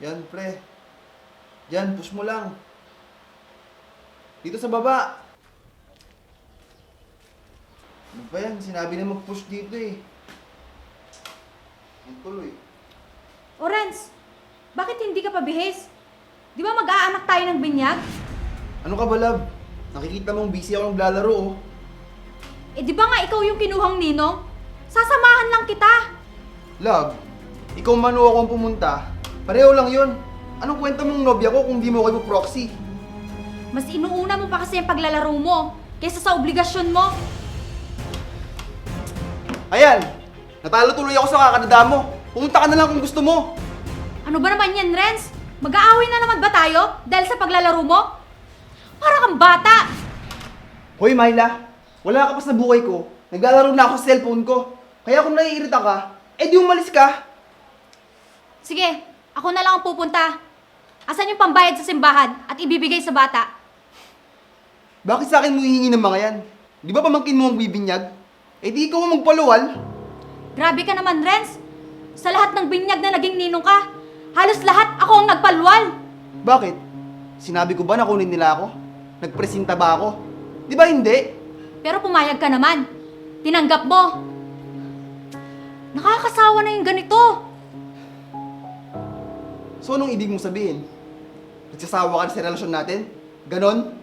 Yan, pre. Yan, push mo lang. Dito sa baba. Ano ba yan? Sinabi na mag-push dito eh. Ang tuloy. O Renz, bakit hindi ka pabihis? Di ba mag-aanak tayo ng binyag? Ano ka ba, love? Nakikita mong busy ako naglalaro oh. Eh di ba nga ikaw yung kinuhang ninong? Sasamahan lang kita. Love, ikaw man o akong pumunta, pareho lang yun. Anong kwenta mong nobya ko kung di mo kayo proxy? Mas inuuna mo pa kasi ang paglalaro mo kaysa sa obligasyon mo. Ayan! Natalo tuloy ako sa kakadada mo. Pumunta ka na lang kung gusto mo. Ano ba naman yan, Renz? Mag-aaway na naman ba tayo dahil sa paglalaro mo? Para kang bata! Hoy, Myla. Wala ka pa sa buhay ko. Naglalaro na ako sa cellphone ko. Kaya kung naiirita ka, di umalis ka. Sige, ako na lang ang pupunta. Asan yung pambayad sa simbahan at ibibigay sa bata? Bakit sa akin mo hihingi ng mga yan? Di ba pamangkin mo ang bibinyag? Di ikaw ang magpaluwal. Grabe ka naman, Renz. Sa lahat ng binyag na naging ninong ka, halos lahat ako ang nagpalwal. Bakit? Sinabi ko ba na kunin nila ako? Nagpresinta ba ako? Di ba hindi? Pero pumayag ka naman. Tinanggap mo. Nakakasawa na yung ganito. So anong ibig mong sabihin? Nagsasawa ka na sa relasyon natin? Ganon?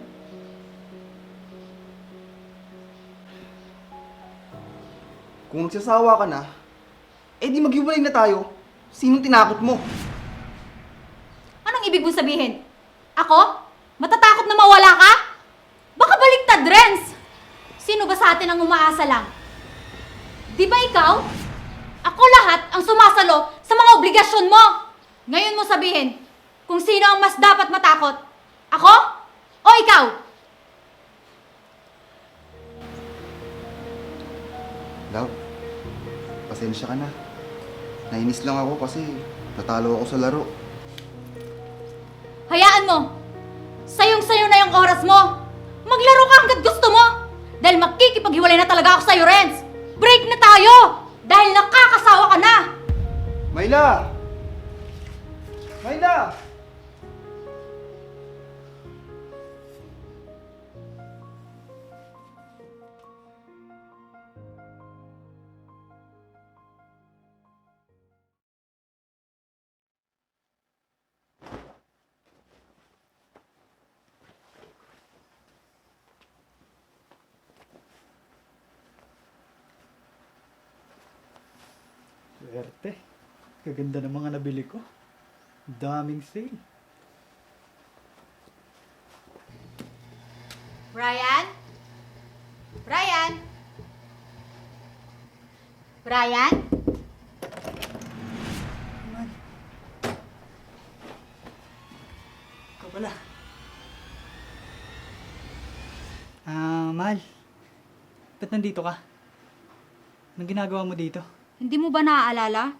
Kung nagsasawa ka na, di maghiwalay na tayo. Sinong tinakot mo? Anong ibig mong sabihin? Ako? Matatakot na mawala ka? Baka baliktad, Renz! Sino ba sa atin ang umaasa lang? Di ba ikaw? Ako lahat ang sumasalo sa mga obligasyon mo! Ngayon mo sabihin kung sino ang mas dapat matakot. Ako? O ikaw? Love, pasensya ka na. Nainis lang ako kasi natalo ako sa laro. Hayaan mo! Sayong-sayo na yung oras mo! Maglaro ka hanggat gusto mo! Dahil makikipaghiwalay na talaga ako sa'yo, Renz! Break na tayo! Dahil nakakasawa ka na! Myla! Myla! Swerte. Kaganda ng mga nabili ko. Daming sale. Brian? Brian? Brian? Man. Ikaw pala. Mahal. Ba't nandito ka? Anong ginagawa mo dito? Hindi mo ba naaalala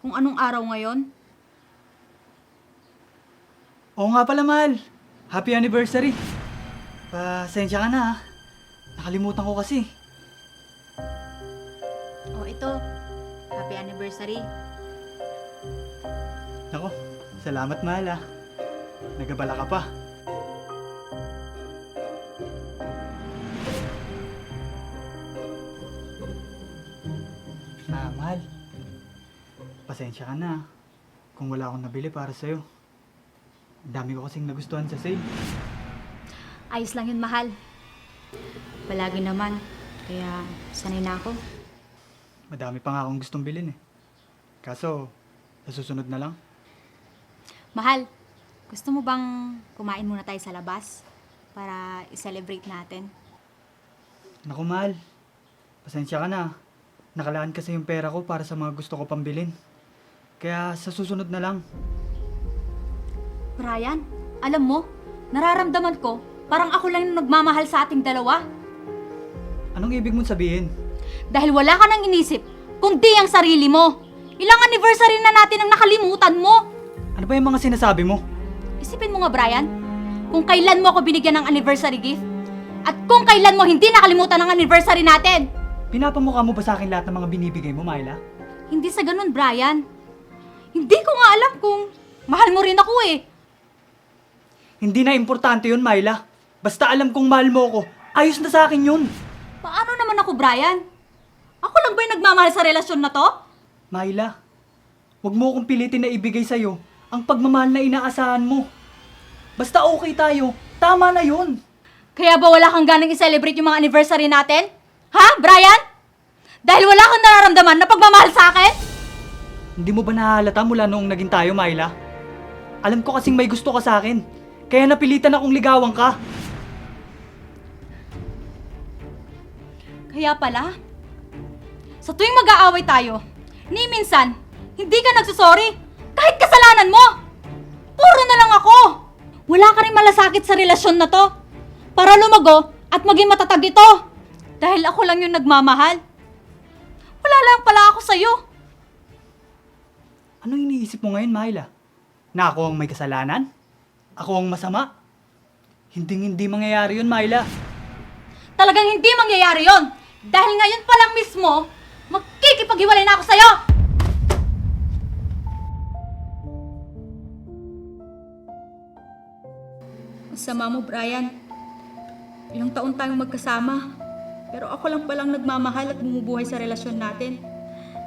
kung anong araw ngayon? Oo nga pala, mahal. Happy anniversary. Pasensya ka na, ha. Nakalimutan ko kasi. Oh, ito. Happy anniversary. Nako, salamat, mahal, ha. Nagabala ka pa. Mahal. Pasensya ka na, ha. Kung wala akong nabili para sa'yo. Ang dami ko kasing nagustuhan sa sale. Ayos lang yun, mahal. Palagi naman. Kaya sanay na ako. Madami pa nga akong gustong bilhin, eh. Kaso, sa susunod na lang. Mahal, gusto mo bang kumain muna tayo sa labas? Para i-celebrate natin? Naku, mahal. Pasensya ka na. Nakalaan kasi yung pera ko para sa mga gusto ko pambilin. Kaya sa susunod na lang. Brian, alam mo, nararamdaman ko, parang ako lang yung nagmamahal sa ating dalawa. Anong ibig mong sabihin? Dahil wala ka nang inisip, kundi ang sarili mo. Ilang anniversary na natin ang nakalimutan mo. Ano ba yung mga sinasabi mo? Isipin mo nga, Brian, kung kailan mo ako binigyan ng anniversary gift, at kung kailan mo hindi nakalimutan ang anniversary natin. Pinapamukha mo ba sa akin lahat ng mga binibigay mo, Myla? Hindi sa ganun, Brian. Hindi ko nga alam kung Mahal mo rin ako eh. Hindi na importante yun, Myla. Basta alam kong mahal mo ko, ayos na sa akin yun. Paano naman ako, Brian? Ako lang ba yung nagmamahal sa relasyon na to? Myla, huwag mo akong pilitin na ibigay sa'yo ang pagmamahal na inaasahan mo. Basta okay tayo, tama na yun. Kaya ba wala kang ganang i-celebrate yung mga anniversary natin? Ha, Brian? Dahil wala kang nararamdaman na pagmamahal sa akin? Hindi mo ba nahalata mula noong naging tayo, Myla? Alam ko kasing may gusto ka sa akin, kaya napilitan akong ligawan ka. Kaya pala, sa tuwing mag-aaway tayo, ni minsan, hindi ka nagsusorry. Kahit kasalanan mo! Puro na lang ako! Wala ka rin malasakit sa relasyon na to. Para lumago at maging matatag ito. Dahil ako lang yung nagmamahal. Wala lang pala ako sa'yo. Anong iniisip mo ngayon, Myla? Na ako ang may kasalanan? Ako ang masama? Hindi mangyayari yun, Myla. Talagang hindi mangyayari yon. Dahil ngayon pa lang mismo, magkikipaghiwalay na ako sa'yo! Ang sama mo, Brian. Ilang taon tayong magkasama. Pero ako lang palang nagmamahal at bumubuhay sa relasyon natin.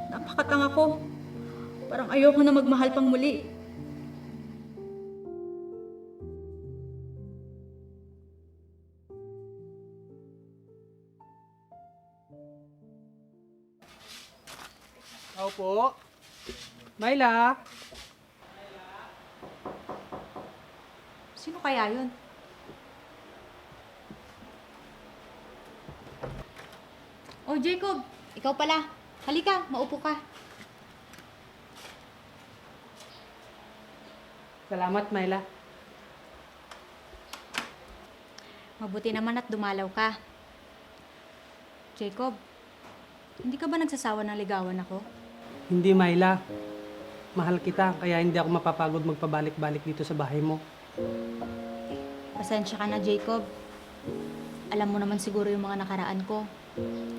Napakatanga ko. Parang ayoko na magmahal pang muli. Ako po. Myla. Sino kaya yun? Oh, Jacob. Ikaw pala. Halika, maupo ka. Salamat, Myla. Mabuti naman at dumalaw ka. Jacob, hindi ka ba nagsasawa ng ligawan ako? Hindi, Myla. Mahal kita, kaya hindi ako mapapagod magpabalik-balik dito sa bahay mo. Pasensya ka na, Jacob. Alam mo naman siguro yung mga nakaraan ko.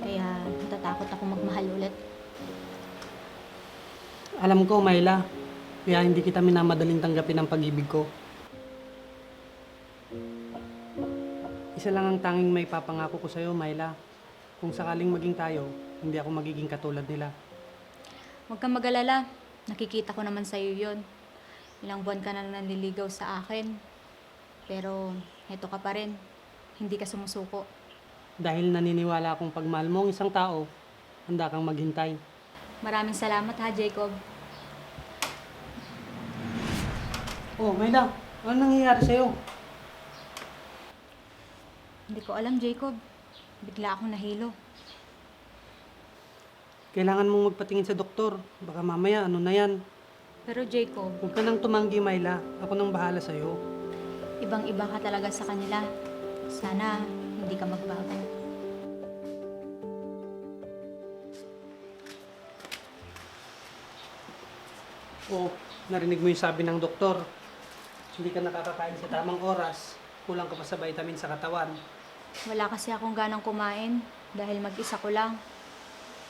Kaya natatakot ako magmahal ulit. Alam ko, Myla. Kaya hindi kita minamadaling tanggapin ang pag-ibig ko. Isa lang ang tanging may papangako ko sa'yo, Myla. Kung sakaling maging tayo, hindi ako magiging katulad nila. Huwag kang mag-alala. Nakikita ko naman sa'yo yun. Ilang buwan ka na nanliligaw sa akin. Pero heto ka pa rin. Hindi ka sumusuko. Dahil naniniwala akong pagmahal mo ang isang tao, handa kang maghintay. Maraming salamat ha, Jacob. Oh, Myla, ano nangyayari sa'yo? Hindi ko alam, Jacob. Bigla akong nahilo. Kailangan mong magpatingin sa doktor. Baka mamaya, ano na yan? Pero Jacob, Huwag ka nang tumanggi, Myla. Ako nang bahala sa'yo. ibang-iba ka talaga sa kanila. Sana hindi ka magbago. Oh, narinig mo yung sabi ng doktor. Hindi ka nakakakain sa tamang oras. Kulang ka pa sa vitamin sa katawan. Wala kasi akong ganang kumain dahil mag-isa ko lang.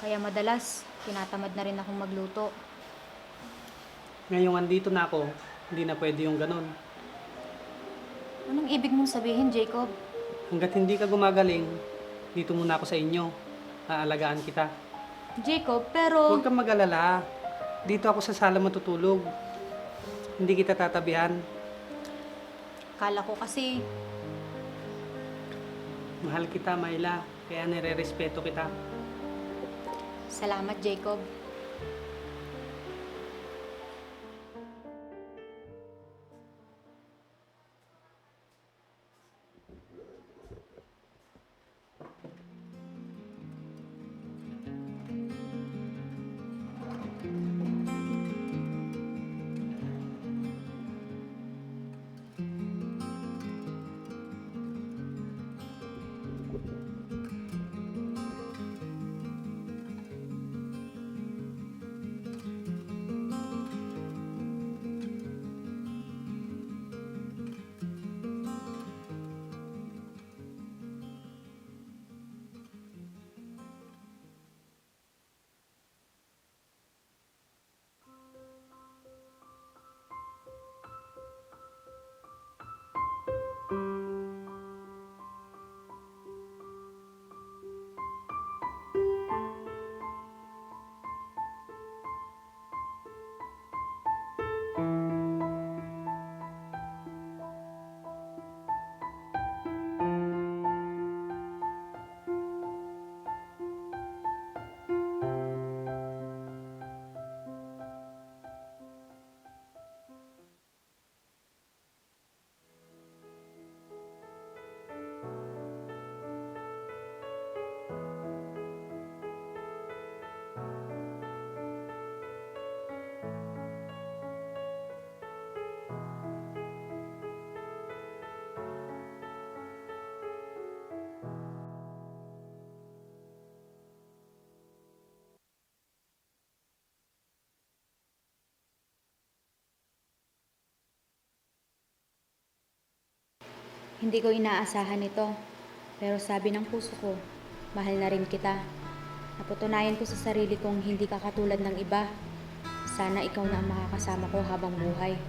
Kaya madalas, tinatamad na rin akong magluto. Ngayong andito na ako, hindi na pwede yung ganun. Anong ibig mong sabihin, Jacob? Hanggat hindi ka gumagaling, dito muna ako sa inyo. Aalagaan kita. Jacob, pero... Huwag kang mag-alala. Dito ako sa sala matutulog. Hindi kita tatabihan. Kala ko kasi, Mahal kita, Myla. Kaya nire-respeto kita. salamat, Jacob. Hindi ko inaasahan ito. Pero sabi ng puso ko, mahal na rin kita. Napatunayan ko sa sarili kong hindi ka katulad ng iba. Sana ikaw na ang makakasama ko habang buhay.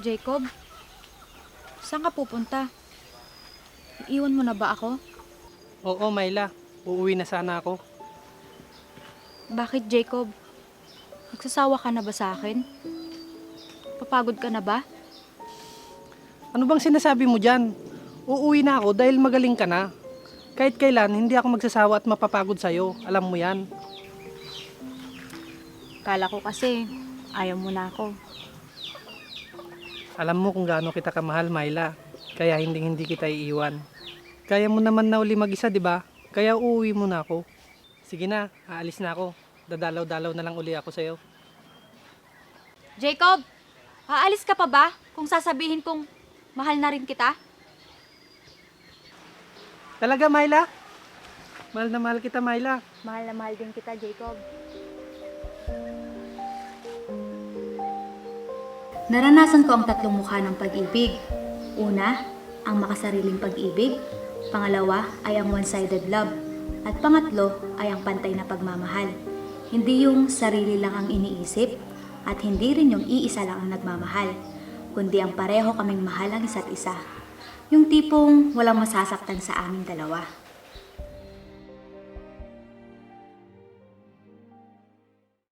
Jacob, saan ka pupunta? Iiwan mo na ba ako? Oo, Myla. Uuwi na sana ako. Bakit, Jacob? Nagsasawa ka na ba sa akin? Papagod ka na ba? Ano bang sinasabi mo dyan? Uuwi na ako dahil magaling ka na. Kahit kailan, hindi ako magsasawa at mapapagod sa'yo. Alam mo yan. Kala ko kasi, ayaw mo na ako. Alam mo kung gaano kita kamahal, Myla. Kaya hindi kita iiwan. Kaya mo naman na uli mag-isa, di ba? Kaya uuwi mo na ako. Sige na, aalis na ako. Dadalaw-dalaw na lang uli ako sa'yo. Jacob, aalis ka pa ba kung sasabihin kong mahal na rin kita? Talaga, Myla? Mahal na mahal kita, Myla. Mahal na mahal din kita, Jacob. Naranasan ko ang tatlong mukha ng pag-ibig. Una, ang makasariling pag-ibig. Pangalawa ay ang one-sided love. At pangatlo ay ang pantay na pagmamahal. Hindi yung sarili lang ang iniisip at hindi rin yung iisa lang ang nagmamahal, kundi ang pareho kaming mahal ang isa't isa. Yung tipong walang masasaktan sa aming dalawa.